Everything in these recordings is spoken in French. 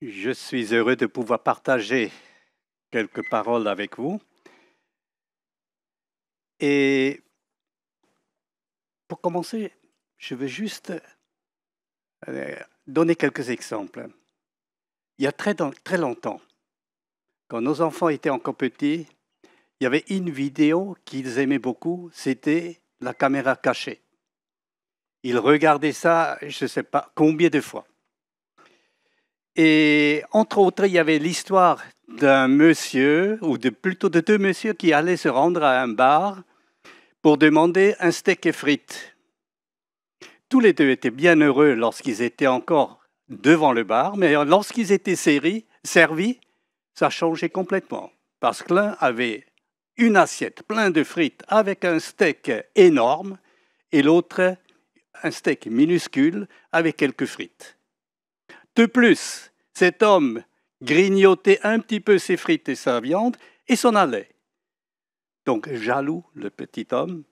Je suis heureux de pouvoir partager quelques paroles avec vous. Et pour commencer, je veux juste donner quelques exemples. Il y a très longtemps, quand nos enfants étaient encore petits, il y avait une vidéo qu'ils aimaient beaucoup, c'était la caméra cachée. Ils regardaient ça, je ne sais pas combien de fois. Et entre autres, il y avait l'histoire d'un monsieur, ou plutôt de deux messieurs qui allaient se rendre à un bar pour demander un steak et frites. Tous les deux étaient bien heureux lorsqu'ils étaient encore devant le bar, mais lorsqu'ils étaient servis, ça changeait complètement. Parce que l'un avait une assiette pleine de frites avec un steak énorme et l'autre un steak minuscule avec quelques frites. De plus, cet homme grignotait un petit peu ses frites et sa viande et s'en allait. Donc, jaloux, le petit homme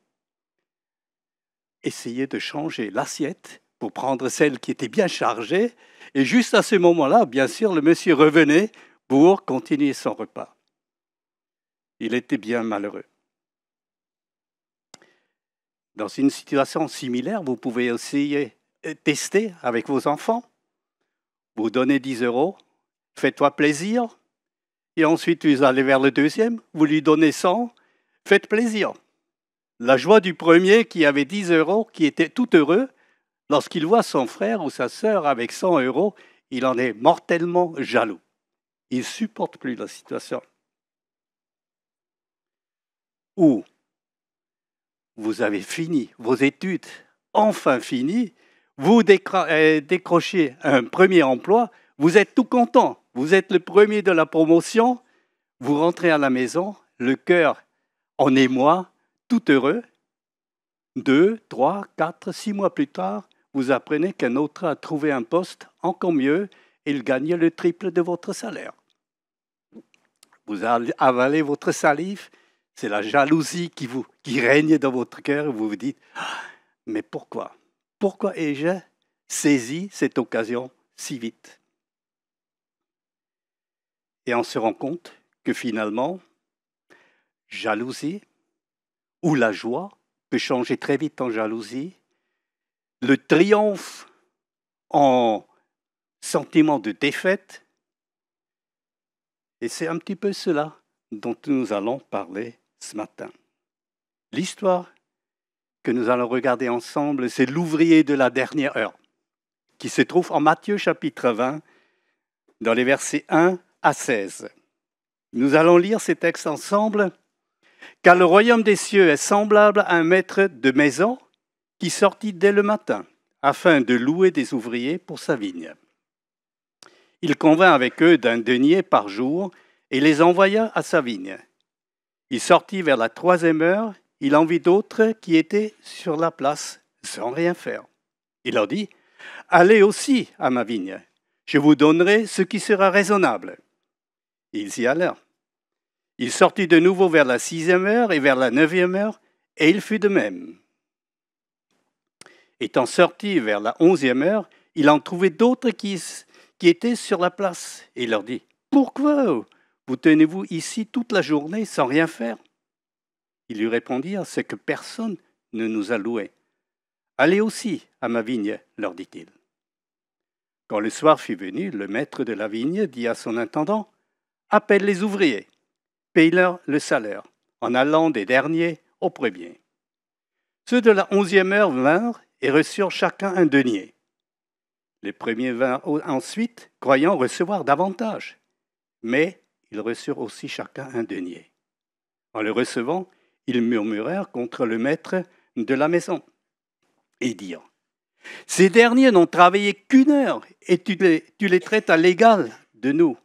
essayait de changer l'assiette pour prendre celle qui était bien chargée. Et juste à ce moment-là, bien sûr, le monsieur revenait pour continuer son repas. Il était bien malheureux. Dans une situation similaire, vous pouvez aussi tester avec vos enfants. Vous donnez 10 €, faites-toi plaisir. Et ensuite, vous allez vers le deuxième, vous lui donnez 100, faites plaisir. La joie du premier qui avait 10 €, qui était tout heureux, lorsqu'il voit son frère ou sa sœur avec 100 €, il en est mortellement jaloux. Il ne supporte plus la situation. Ou vous avez fini vos études, enfin fini, vous décrochez un premier emploi, vous êtes tout content, vous êtes le premier de la promotion, vous rentrez à la maison, le cœur en émoi, tout heureux. 2, 3, 4, 6 mois plus tard, vous apprenez qu'un autre a trouvé un poste encore mieux et il gagne le triple de votre salaire. Vous avalez votre salive, c'est la jalousie qui règne dans votre cœur et vous vous dites « Mais pourquoi ? Pourquoi ai-je saisi cette occasion si vite ?» Et on se rend compte que finalement, jalousie ou la joie peut changer très vite en jalousie, le triomphe en sentiment de défaite, et c'est un petit peu cela dont nous allons parler ce matin. L'histoire que nous allons regarder ensemble, c'est l'ouvrier de la dernière heure, qui se trouve en Matthieu chapitre 20, dans les versets 1 à 16. Nous allons lire ces textes ensemble. « Car le royaume des cieux est semblable à un maître de maison qui sortit dès le matin, afin de louer des ouvriers pour sa vigne. Il convint avec eux d'un denier par jour et les envoya à sa vigne. Il sortit vers la 3e heure, il en vit d'autres qui étaient sur la place sans rien faire. Il leur dit, « Allez aussi à ma vigne, je vous donnerai ce qui sera raisonnable. » Ils y allèrent. Il sortit de nouveau vers la 6e heure et vers la 9e heure, et il fut de même. Étant sorti vers la 11e heure, il en trouvait d'autres qui étaient sur la place. Et il leur dit, « Pourquoi vous tenez-vous ici toute la journée sans rien faire ?» Ils lui répondirent, « C'est que personne ne nous a loués. »« Allez aussi à ma vigne, leur dit-il. » Quand le soir fut venu, le maître de la vigne dit à son intendant, « Appelle les ouvriers, paye-leur le salaire, en allant des derniers aux premiers. » Ceux de la 11e heure vinrent et reçurent chacun un denier. Les premiers vinrent ensuite, croyant recevoir davantage, mais ils reçurent aussi chacun un denier. En le recevant, ils murmurèrent contre le maître de la maison et dirent, « Ces derniers n'ont travaillé qu'1 heure et tu les traites à l'égal de nous.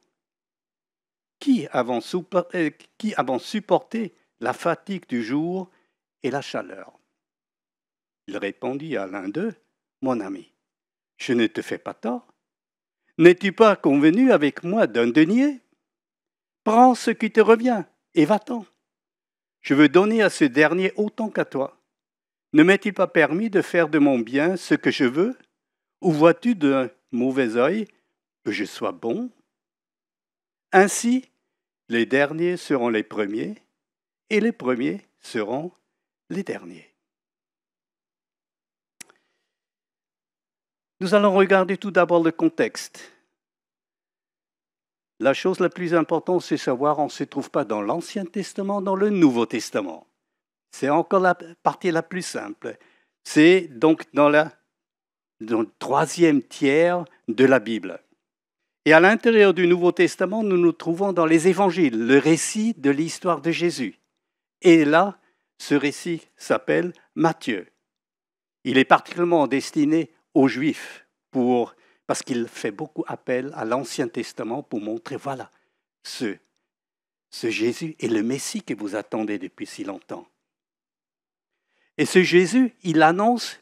Qui avons supporté la fatigue du jour et la chaleur ?» Il répondit à l'un d'eux, « Mon ami, je ne te fais pas tort. N'es-tu pas convenu avec moi d'un denier? Prends ce qui te revient et va-t'en. Je veux donner à ce dernier autant qu'à toi. Ne m'est-il pas permis de faire de mon bien ce que je veux? Ou vois-tu d'un mauvais œil que je sois bon Ainsi, les derniers seront les premiers et les premiers seront les derniers. Nous allons regarder tout d'abord le contexte. La chose la plus importante, c'est savoir qu'on ne se trouve pas dans l'Ancien Testament, dans le Nouveau Testament. C'est encore la partie la plus simple. C'est donc dans le troisième tiers de la Bible. Et à l'intérieur du Nouveau Testament, nous nous trouvons dans les évangiles, le récit de l'histoire de Jésus. Et là, ce récit s'appelle Matthieu. Il est particulièrement destiné aux Juifs parce qu'il fait beaucoup appel à l'Ancien Testament pour montrer, voilà, ce Jésus est le Messie que vous attendez depuis si longtemps. Et ce Jésus, il annonce,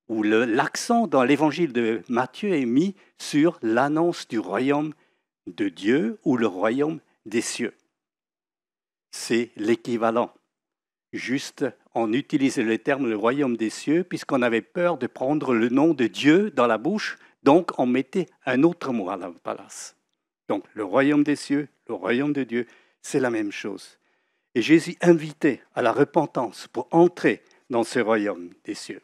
ou l'accent dans l'évangile de Matthieu est mis sur l'annonce du royaume de Dieu ou le royaume des cieux. C'est l'équivalent. Juste, on utilisait le terme le royaume des cieux puisqu'on avait peur de prendre le nom de Dieu dans la bouche, donc on mettait un autre mot à la place. Donc le royaume des cieux, le royaume de Dieu, c'est la même chose. Et Jésus invitait à la repentance pour entrer dans ce royaume des cieux.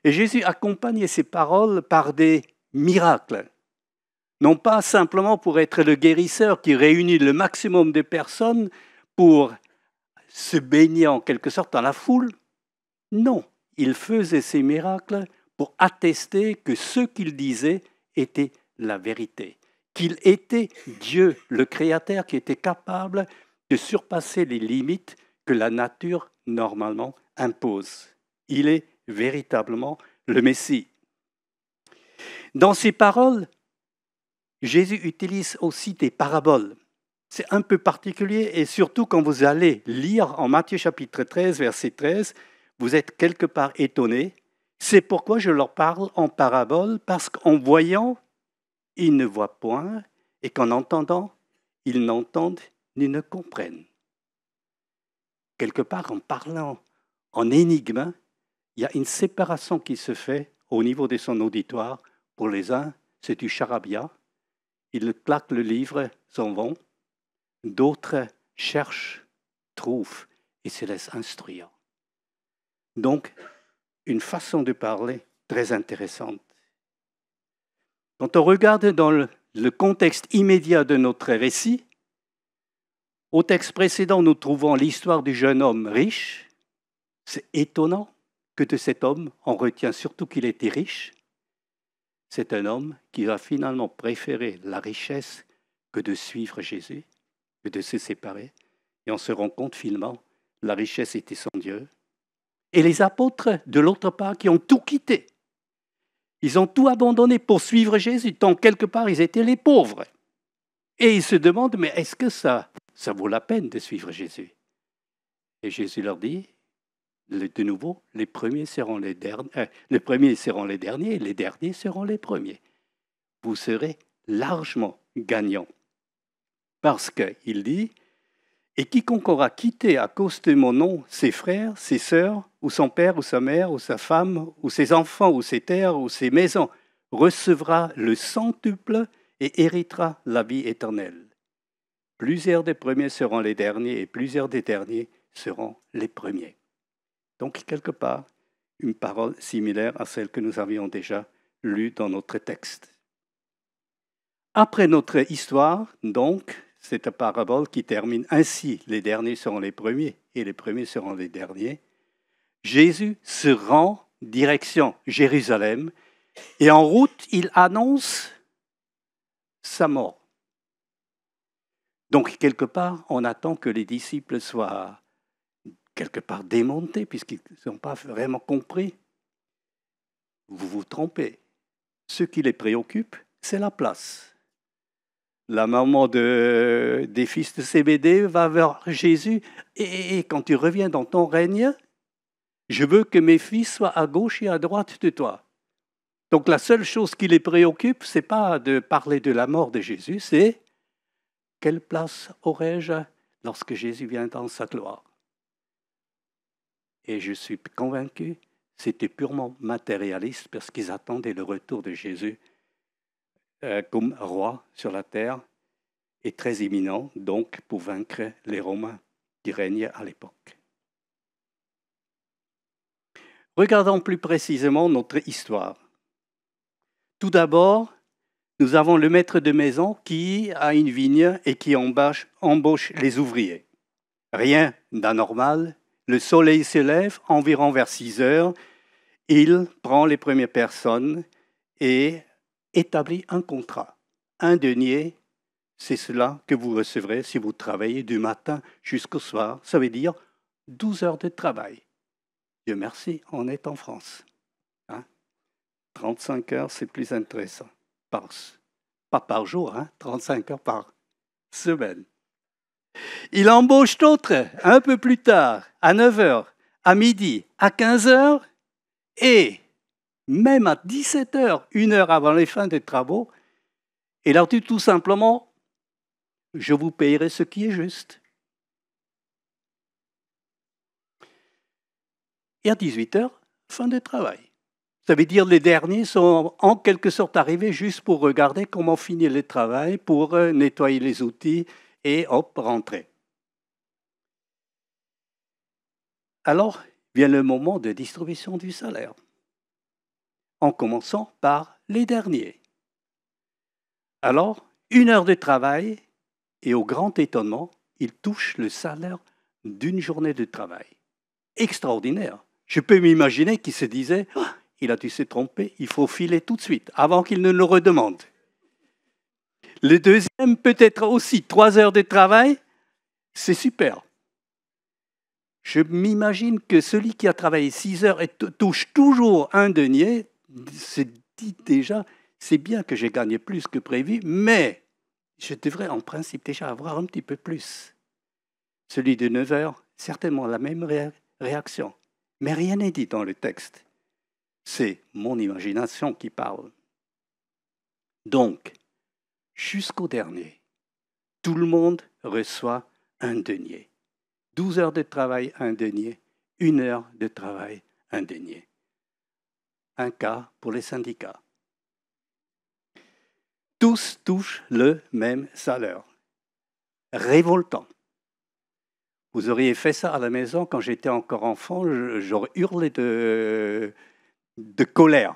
Et Jésus accompagnait ses paroles par des miracles, non pas simplement pour être le guérisseur qui réunit le maximum de personnes pour se baigner en quelque sorte dans la foule. Non, il faisait ces miracles pour attester que ce qu'il disait était la vérité, qu'il était Dieu, le Créateur, qui était capable de surpasser les limites que la nature normalement impose. Il est véritablement le Messie. Dans ses paroles, Jésus utilise aussi des paraboles. C'est un peu particulier et surtout quand vous allez lire en Matthieu chapitre 13, verset 13, vous êtes quelque part étonné. C'est pourquoi je leur parle en paraboles, parce qu'en voyant, ils ne voient point et qu'en entendant, ils n'entendent ni ne comprennent. Quelque part, en parlant en énigme, il y a une séparation qui se fait au niveau de son auditoire. Pour les uns, c'est du charabia. Ils claquent le livre, s'en vont. D'autres cherchent, trouvent et se laissent instruire. Donc, une façon de parler très intéressante. Quand on regarde dans le contexte immédiat de notre récit, au texte précédent, nous trouvons l'histoire du jeune homme riche. C'est étonnant que de cet homme, on retient surtout qu'il était riche. C'est un homme qui va finalement préférer la richesse que de suivre Jésus, que de se séparer. Et on se rend compte finalement, la richesse était son Dieu. Et les apôtres, de l'autre part, qui ont tout quitté. Ils ont tout abandonné pour suivre Jésus, tant quelque part ils étaient les pauvres. Et ils se demandent, mais est-ce que ça vaut la peine de suivre Jésus? Et Jésus leur dit, de nouveau, les premiers seront les derniers, les derniers seront les premiers. Vous serez largement gagnants. Parce qu'il dit, et quiconque aura quitté à cause de mon nom ses frères, ses sœurs, ou son père, ou sa mère, ou sa femme, ou ses enfants, ou ses terres, ou ses maisons, recevra le centuple et héritera la vie éternelle. Plusieurs des premiers seront les derniers, et plusieurs des derniers seront les premiers. Donc, quelque part, une parole similaire à celle que nous avions déjà lue dans notre texte. Après notre histoire, donc, cette parabole qui termine ainsi, les derniers seront les premiers et les premiers seront les derniers, Jésus se rend direction Jérusalem et en route, il annonce sa mort. Donc, quelque part, on attend que les disciples soient quelque part démontés puisqu'ils n'ont pas vraiment compris. Vous vous trompez. Ce qui les préoccupe, c'est la place. La maman des fils de Zébédée va vers Jésus et quand tu reviens dans ton règne, je veux que mes fils soient à gauche et à droite de toi. Donc la seule chose qui les préoccupe, ce n'est pas de parler de la mort de Jésus, c'est quelle place aurais-je lorsque Jésus vient dans sa gloire. Et je suis convaincu, c'était purement matérialiste parce qu'ils attendaient le retour de Jésus comme roi sur la terre. et très imminent, donc, pour vaincre les Romains qui régnaient à l'époque. Regardons plus précisément notre histoire. Tout d'abord, nous avons le maître de maison qui a une vigne et qui embauche les ouvriers. Rien d'anormal, le soleil se lève environ vers 6 heures, il prend les premières personnes et établit un contrat. Un denier, c'est cela que vous recevrez si vous travaillez du matin jusqu'au soir. Ça veut dire 12 heures de travail. Dieu merci, on est en France. 35 heures, c'est plus intéressant. Pas par jour, 35 heures par semaine. Il embauche d'autres un peu plus tard, à 9 heures, à midi, à 15 heures et même à 17 heures, 1 heure avant les fins des travaux. Et leur dit tout simplement, je vous payerai ce qui est juste. Et à 18 heures, fin de travail. Ça veut dire que les derniers sont en quelque sorte arrivés juste pour regarder comment finir le travail, pour nettoyer les outils et hop, rentrer. Alors vient le moment de distribution du salaire, en commençant par les derniers. Alors, 1 heure de travail et au grand étonnement, ils touchent le salaire d'une journée de travail. Extraordinaire. Je peux m'imaginer qu'ils se disaient « il a dû se tromper, il faut filer tout de suite, avant qu'il ne le redemande. » Le deuxième, peut-être aussi 3 heures de travail, c'est super. Je m'imagine que celui qui a travaillé 6 heures et touche toujours un denier, se dit déjà, c'est bien que j'ai gagné plus que prévu, mais je devrais en principe déjà avoir un petit peu plus. Celui de 9 heures, certainement la même réaction. Mais rien n'est dit dans le texte. C'est mon imagination qui parle. Donc, jusqu'au dernier, tout le monde reçoit un denier. 12 heures de travail, un denier. 1 heure de travail, un denier. Un cas pour les syndicats. Tous touchent le même salaire. Révoltant. Vous auriez fait ça à la maison quand j'étais encore enfant, j'aurais hurlé de colère.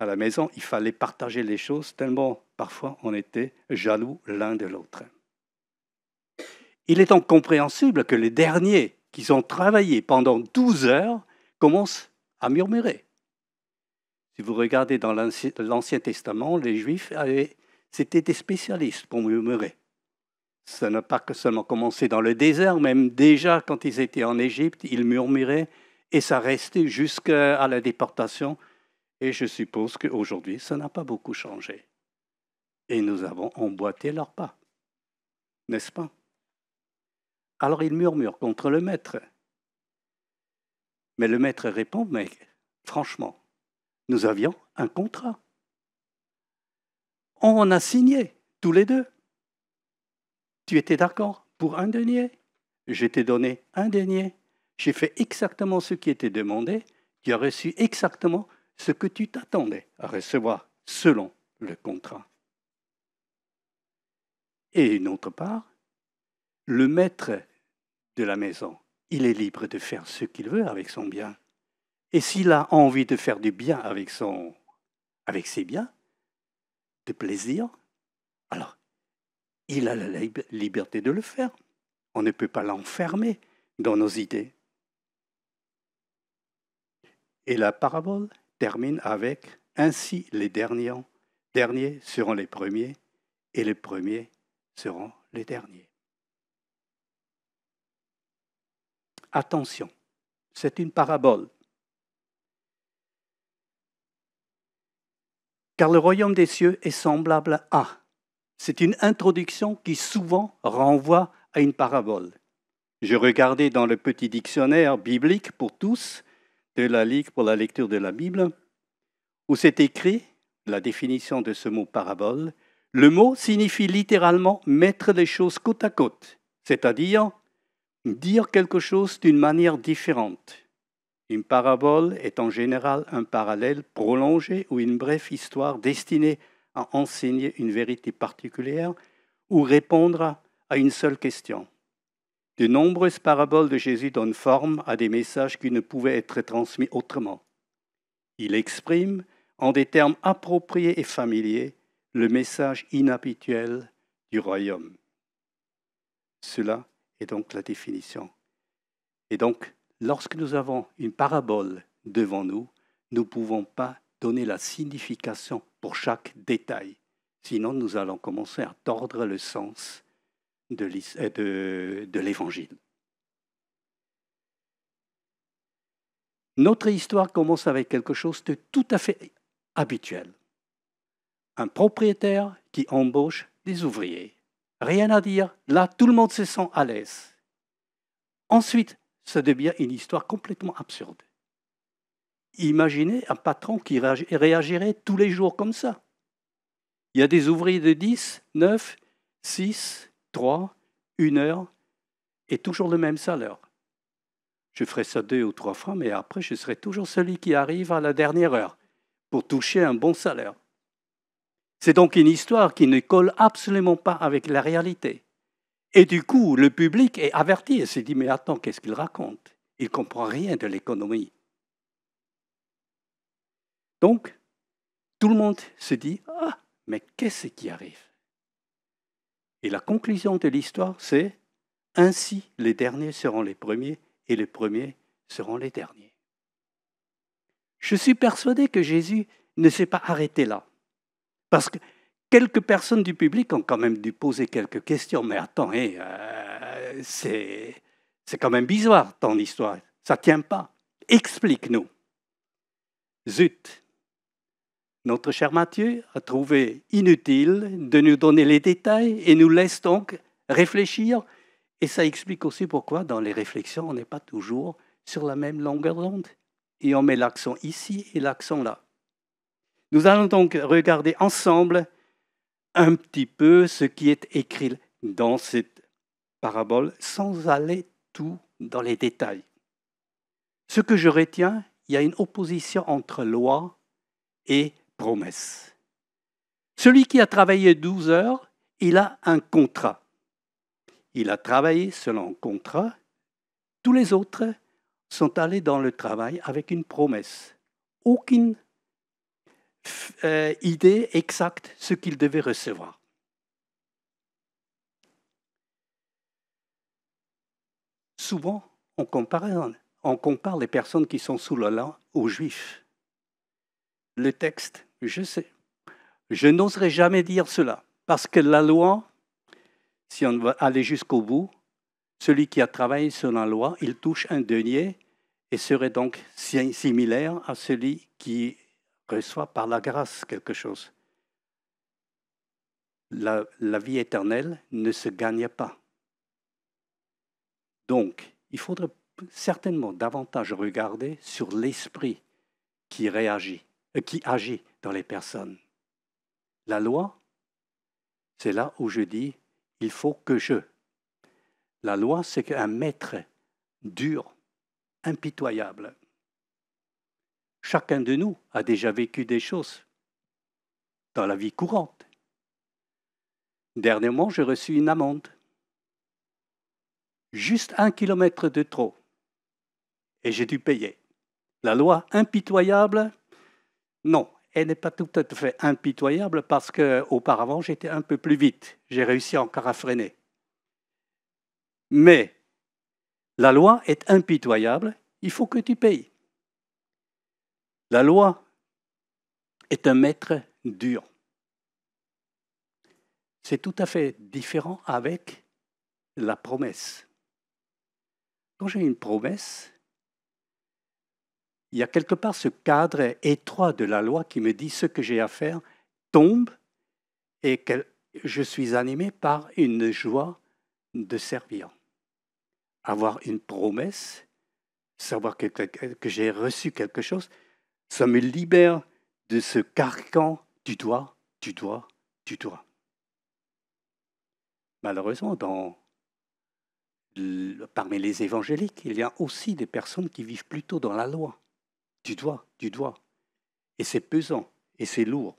À la maison, il fallait partager les choses tellement parfois on était jaloux l'un de l'autre. Il est donc compréhensible que les derniers qui ont travaillé pendant 12 heures commencent à murmurer. Si vous regardez dans l'Ancien Testament, les Juifs c'était des spécialistes pour murmurer. Ça n'a pas seulement commencé dans le désert, même déjà quand ils étaient en Égypte, ils murmuraient et ça restait jusqu'à la déportation. Et je suppose qu'aujourd'hui, ça n'a pas beaucoup changé. Et nous avons emboîté leurs pas, n'est-ce pas? Alors ils murmurent contre le maître. Mais le maître répond, mais franchement, nous avions un contrat. On en a signé, tous les deux. Tu étais d'accord pour un denier? Je t'ai donné un denier. J'ai fait exactement ce qui était demandé. Tu as reçu exactement ce que tu t'attendais à recevoir selon le contrat. Et une autre part, le maître de la maison, il est libre de faire ce qu'il veut avec son bien. Et s'il a envie de faire du bien avec ses biens, de plaisir, alors il a la liberté de le faire. On ne peut pas l'enfermer dans nos idées. Et la parabole termine avec « Ainsi les derniers seront les premiers et les premiers seront les derniers. » Attention, c'est une parabole. Car le royaume des cieux est semblable à. C'est une introduction qui souvent renvoie à une parabole. Je regardais dans le petit dictionnaire biblique pour tous de la Ligue pour la lecture de la Bible, où c'est écrit, la définition de ce mot parabole, le mot signifie littéralement mettre les choses côte à côte, c'est-à-dire dire quelque chose d'une manière différente. Une parabole est en général un parallèle prolongé ou une brève histoire destinée à enseigner une vérité particulière ou répondre à une seule question. De nombreuses paraboles de Jésus donnent forme à des messages qui ne pouvaient être transmis autrement. Il exprime, en des termes appropriés et familiers, le message inhabituel du royaume. Cela est donc la définition. Et donc, lorsque nous avons une parabole devant nous, nous ne pouvons pas donner la signification pour chaque détail. Sinon, nous allons commencer à tordre le sens de l'Évangile. Notre histoire commence avec quelque chose de tout à fait habituel. Un propriétaire qui embauche des ouvriers. Rien à dire, là, tout le monde se sent à l'aise. Ensuite, ça devient une histoire complètement absurde. Imaginez un patron qui réagirait tous les jours comme ça. Il y a des ouvriers de 10, 9, 6, 3, 1 heure et toujours le même salaire. Je ferai ça 2 ou 3 fois, mais après, je serai toujours celui qui arrive à la dernière heure pour toucher un bon salaire. C'est donc une histoire qui ne colle absolument pas avec la réalité. Et du coup, le public est averti et se dit « Mais attends, qu'est-ce qu'il raconte ? Il ne comprend rien de l'économie. » Donc, tout le monde se dit « Ah, mais qu'est-ce qui arrive ?» Et la conclusion de l'histoire, c'est « Ainsi, les derniers seront les premiers et les premiers seront les derniers. » Je suis persuadé que Jésus ne s'est pas arrêté là. Parce que quelques personnes du public ont quand même dû poser quelques questions. Mais attends, c'est quand même bizarre ton histoire. Ça ne tient pas. Explique-nous. Zut. Notre cher Matthieu a trouvé inutile de nous donner les détails et nous laisse donc réfléchir. Et ça explique aussi pourquoi dans les réflexions, on n'est pas toujours sur la même longueur d'onde. Et on met l'accent ici et l'accent là. Nous allons donc regarder ensemble un petit peu ce qui est écrit dans cette parabole sans aller tout dans les détails. Ce que je retiens, il y a une opposition entre loi et promesse. Celui qui a travaillé 12 heures, il a un contrat. Il a travaillé selon un contrat. Tous les autres sont allés dans le travail avec une promesse. Aucune idée exacte ce qu'ils devaient recevoir. Souvent, on compare les personnes qui sont sous la loi aux Juifs. Le texte, je sais, je n'oserais jamais dire cela, parce que la loi, si on va aller jusqu'au bout, celui qui a travaillé sur la loi, il touche un denier et serait donc similaire à celui qui reçoit par la grâce quelque chose. La vie éternelle ne se gagne pas. Donc, il faudrait certainement davantage regarder sur l'esprit qui agit dans les personnes. La loi, c'est là où je dis, il faut que je. La loi, c'est qu'un maître dur, impitoyable. Chacun de nous a déjà vécu des choses dans la vie courante. Dernièrement, j'ai reçu une amende. Juste 1 kilomètre de trop. Et j'ai dû payer. La loi impitoyable, non, elle n'est pas tout à fait impitoyable parce qu'auparavant, j'étais un peu plus vite. J'ai réussi encore à freiner. Mais la loi est impitoyable, il faut que tu payes. La loi est un maître dur. C'est tout à fait différent avec la promesse. Quand j'ai une promesse, il y a quelque part ce cadre étroit de la loi qui me dit ce que j'ai à faire tombe et que je suis animé par une joie de servir. Avoir une promesse, savoir que j'ai reçu quelque chose, ça me libère de ce carcan tu dois. Malheureusement, parmi les évangéliques, il y a aussi des personnes qui vivent plutôt dans la loi. Tu dois. Et c'est pesant, et c'est lourd.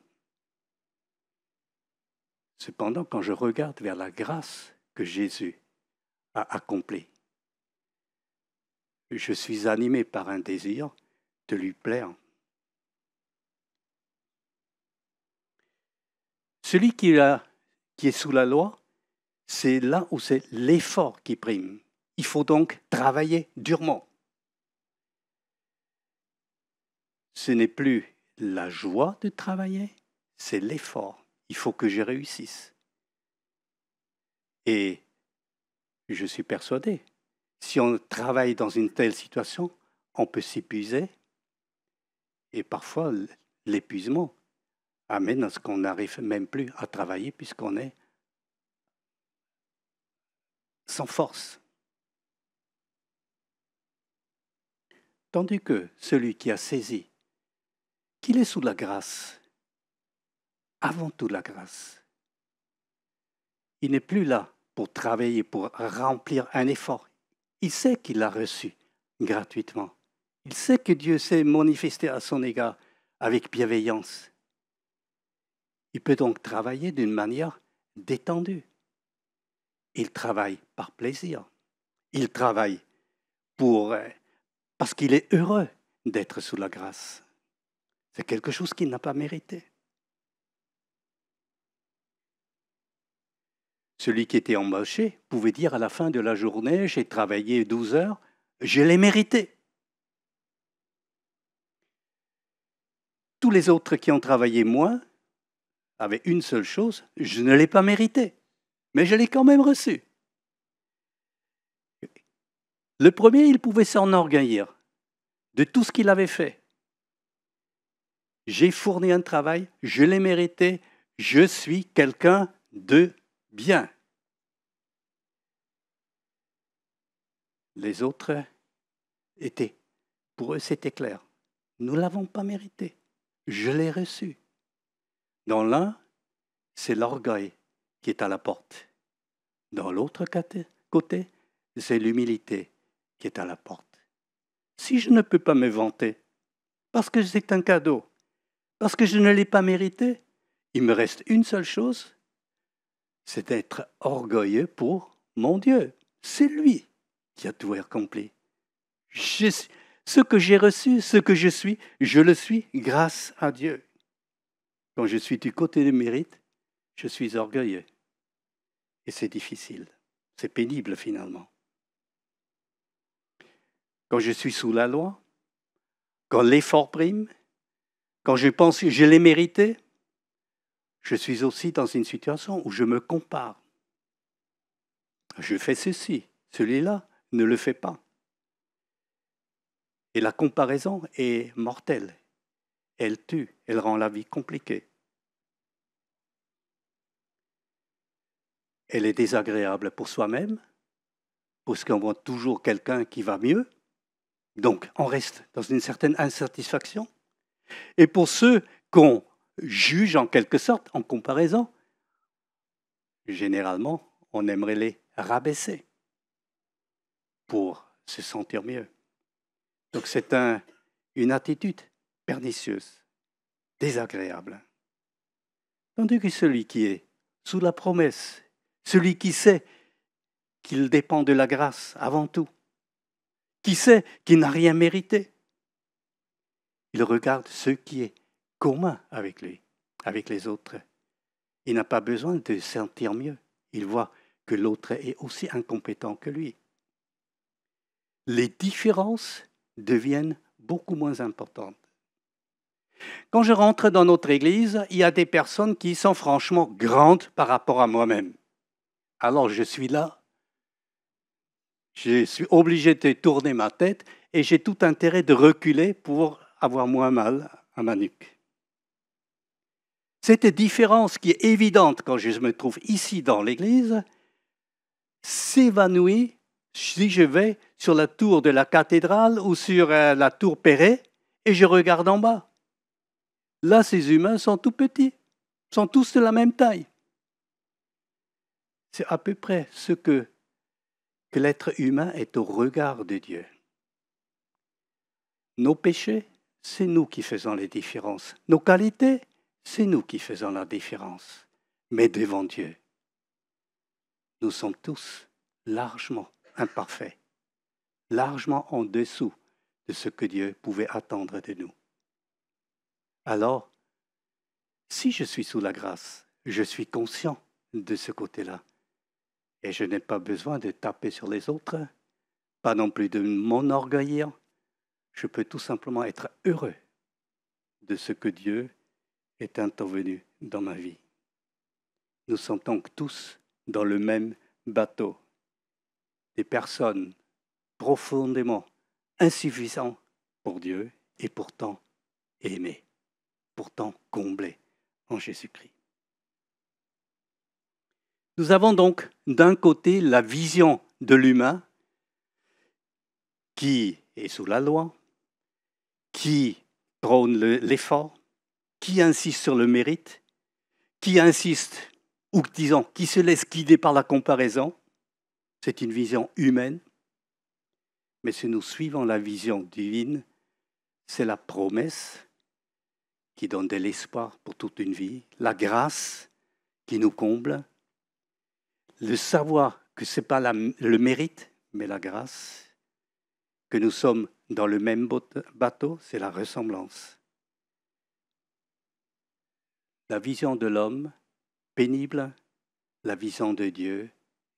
Cependant, quand je regarde vers la grâce que Jésus a accomplie, je suis animé par un désir de lui plaire. Celui qui est sous la loi, c'est là où c'est l'effort qui prime. Il faut donc travailler durement. Ce n'est plus la joie de travailler, c'est l'effort. Il faut que je réussisse. Et je suis persuadé, si on travaille dans une telle situation, on peut s'épuiser. Et parfois, l'épuisement amène à ce qu'on n'arrive même plus à travailler puisqu'on est sans force. Tandis que celui qui a saisi qu'il est sous la grâce, avant tout la grâce, il n'est plus là pour travailler, pour remplir un effort. Il sait qu'il l'a reçu gratuitement. Il sait que Dieu s'est manifesté à son égard avec bienveillance. Il peut donc travailler d'une manière détendue. Il travaille par plaisir. Il travaille parce qu'il est heureux d'être sous la grâce. C'est quelque chose qu'il n'a pas mérité. Celui qui était embauché pouvait dire à la fin de la journée, j'ai travaillé 12 heures, je l'ai mérité. Tous les autres qui ont travaillé moins avaient une seule chose, je ne l'ai pas mérité, mais je l'ai quand même reçu. Le premier, il pouvait s'enorgueillir de tout ce qu'il avait fait. J'ai fourni un travail, je l'ai mérité, je suis quelqu'un de bien. Les autres pour eux c'était clair. Nous ne l'avons pas mérité, je l'ai reçu. Dans l'un, c'est l'orgueil qui est à la porte. Dans l'autre côté, c'est l'humilité qui est à la porte. Si je ne peux pas me vanter, parce que c'est un cadeau, parce que je ne l'ai pas mérité, il me reste une seule chose, c'est d'être orgueilleux pour mon Dieu. C'est lui qui a tout accompli. Ce que j'ai reçu, ce que je le suis grâce à Dieu. Quand je suis du côté du mérite, je suis orgueilleux. Et c'est difficile, c'est pénible finalement. Quand je suis sous la loi, quand l'effort prime, quand je pense que je l'ai mérité, je suis aussi dans une situation où je me compare. Je fais ceci, celui-là ne le fait pas. Et la comparaison est mortelle. Elle tue, elle rend la vie compliquée. Elle est désagréable pour soi-même, parce qu'on voit toujours quelqu'un qui va mieux. Donc, on reste dans une certaine insatisfaction. Et pour ceux qu'on juge en quelque sorte, en comparaison, généralement, on aimerait les rabaisser pour se sentir mieux. Donc, c'est une attitude pernicieuse, désagréable. Tandis que celui qui est sous la promesse, celui qui sait qu'il dépend de la grâce avant tout, qui sait qu'il n'a rien mérité, il regarde ce qui est commun avec lui, avec les autres. Il n'a pas besoin de se sentir mieux. Il voit que l'autre est aussi incompétent que lui. Les différences deviennent beaucoup moins importantes. Quand je rentre dans notre église, il y a des personnes qui sont franchement grandes par rapport à moi-même. Alors je suis là, je suis obligé de tourner ma tête et j'ai tout intérêt de reculer pour avoir moins mal à ma nuque. Cette différence qui est évidente quand je me trouve ici dans l'église s'évanouit si je vais sur la tour de la cathédrale ou sur la tour Perret et je regarde en bas. Là, ces humains sont tout petits, sont tous de la même taille. C'est à peu près ce que l'être humain est au regard de Dieu. Nos péchés, c'est nous qui faisons les différences. Nos qualités, c'est nous qui faisons la différence. Mais devant Dieu, nous sommes tous largement imparfaits, largement en dessous de ce que Dieu pouvait attendre de nous. Alors, si je suis sous la grâce, je suis conscient de ce côté-là. Et je n'ai pas besoin de taper sur les autres, pas non plus de m'enorgueillir. Je peux tout simplement être heureux de ce que Dieu est intervenu dans ma vie. Nous sommes donc tous dans le même bateau. Des personnes profondément insuffisantes pour Dieu et pourtant aimées, pourtant comblées en Jésus-Christ. Nous avons donc d'un côté la vision de l'humain qui est sous la loi, qui prône l'effort, qui insiste sur le mérite, qui insiste, ou disons, qui se laisse guider par la comparaison. C'est une vision humaine. Mais si nous suivons la vision divine, c'est la promesse qui donne de l'espoir pour toute une vie, la grâce qui nous comble, le savoir que ce n'est pas le mérite, mais la grâce, que nous sommes dans le même bateau, c'est la ressemblance. La vision de l'homme, pénible, la vision de Dieu,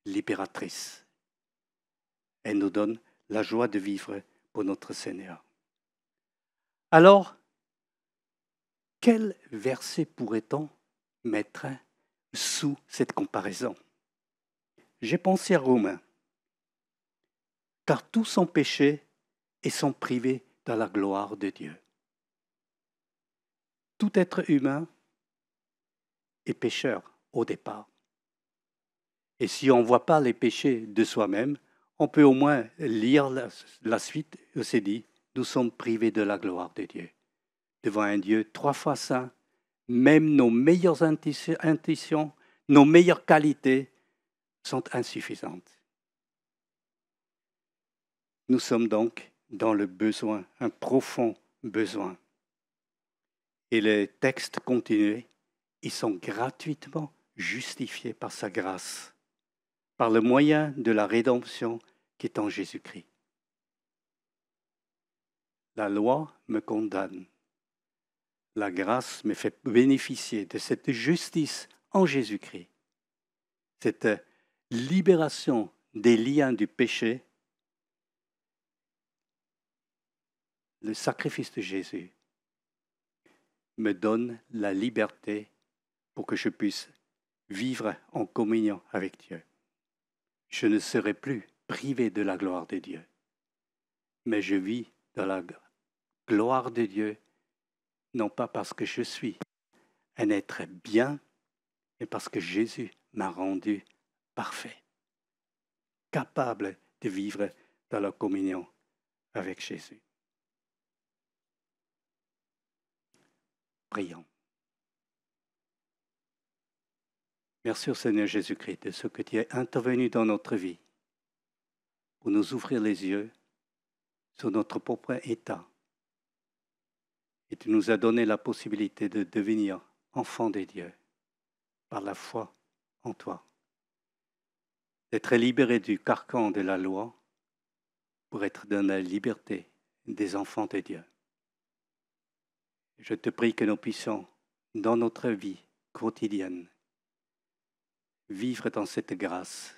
libératrice. Elle nous donne la joie de vivre pour notre Seigneur. Alors, quel verset pourrait-on mettre sous cette comparaison? J'ai pensé à Romains. Car tous sont péchés et sont privés de la gloire de Dieu. Tout être humain est pécheur au départ. Et si on ne voit pas les péchés de soi-même, on peut au moins lire la suite où c'est dit, nous sommes privés de la gloire de Dieu. Devant un Dieu 3 fois saint, même nos meilleures intuitions, nos meilleures qualités sont insuffisantes. Nous sommes donc dans le besoin, un profond besoin. Et les textes continués, ils sont gratuitement justifiés par sa grâce, par le moyen de la rédemption qui est en Jésus-Christ. La loi me condamne. La grâce me fait bénéficier de cette justice en Jésus-Christ. Cette libération des liens du péché, le sacrifice de Jésus me donne la liberté pour que je puisse vivre en communion avec Dieu. Je ne serai plus privé de la gloire de Dieu, mais je vis dans la gloire de Dieu, non pas parce que je suis un être bien, mais parce que Jésus m'a rendu parfait, capable de vivre dans la communion avec Jésus. Prions. Merci au Seigneur Jésus-Christ de ce que tu es intervenu dans notre vie pour nous ouvrir les yeux sur notre propre état. Et tu nous as donné la possibilité de devenir enfants de Dieu par la foi en toi. D'être libérés du carcan de la loi pour être dans la liberté des enfants de Dieu. Je te prie que nous puissions, dans notre vie quotidienne, vivre dans cette grâce,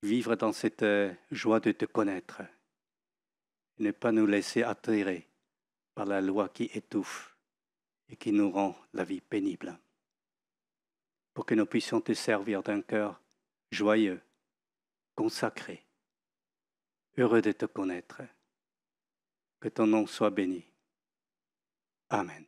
vivre dans cette joie de te connaître, et ne pas nous laisser attirer par la loi qui étouffe et qui nous rend la vie pénible, pour que nous puissions te servir d'un cœur joyeux, consacré, heureux de te connaître. Que ton nom soit béni. Amen.